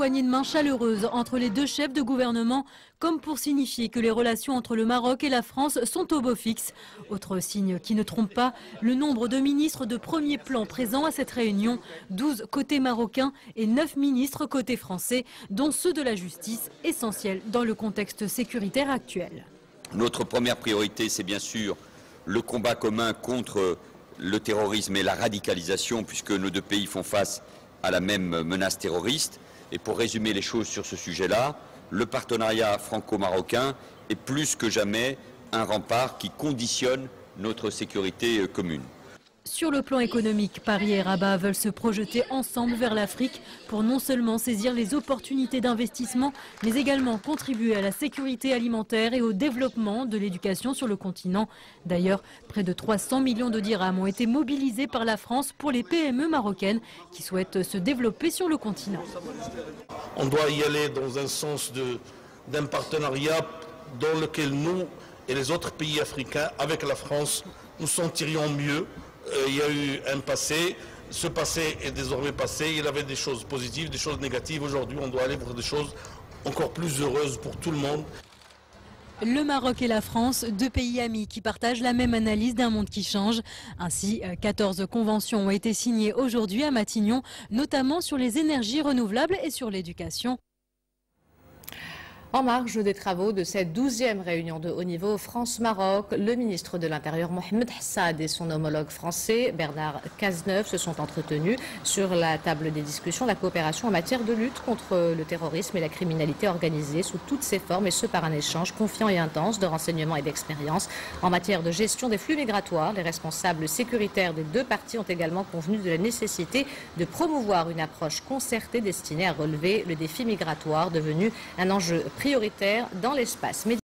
poignée de main chaleureuse entre les deux chefs de gouvernement, comme pour signifier que les relations entre le Maroc et la France sont au beau fixe. Autre signe qui ne trompe pas, le nombre de ministres de premier plan présents à cette réunion, 12 côté marocain et 9 ministres côté français, dont ceux de la justice, essentiels dans le contexte sécuritaire actuel. Notre première priorité, c'est bien sûr le combat commun contre le terrorisme et la radicalisation, puisque nos deux pays font face à la même menace terroriste. Et pour résumer les choses sur ce sujet-là, le partenariat franco-marocain est plus que jamais un rempart qui conditionne notre sécurité commune. Sur le plan économique, Paris et Rabat veulent se projeter ensemble vers l'Afrique pour non seulement saisir les opportunités d'investissement, mais également contribuer à la sécurité alimentaire et au développement de l'éducation sur le continent. D'ailleurs, près de 300 millions de dirhams ont été mobilisés par la France pour les PME marocaines qui souhaitent se développer sur le continent. On doit y aller dans un sens d'un partenariat dans lequel nous et les autres pays africains, avec la France, nous sentirions mieux. Il y a eu un passé, ce passé est désormais passé, il y avait des choses positives, des choses négatives. Aujourd'hui, on doit aller vers des choses encore plus heureuses pour tout le monde. Le Maroc et la France, deux pays amis qui partagent la même analyse d'un monde qui change. Ainsi, 14 conventions ont été signées aujourd'hui à Matignon, notamment sur les énergies renouvelables et sur l'éducation. En marge des travaux de cette 12e réunion de haut niveau France-Maroc, le ministre de l'Intérieur Mohamed Hassad et son homologue français Bernard Cazeneuve se sont entretenus sur la table des discussions la coopération en matière de lutte contre le terrorisme et la criminalité organisée sous toutes ses formes, et ce par un échange confiant et intense de renseignements et d'expérience. En matière de gestion des flux migratoires, les responsables sécuritaires des deux parties ont également convenu de la nécessité de promouvoir une approche concertée destinée à relever le défi migratoire devenu un enjeu prioritaire dans l'espace méditerranéen.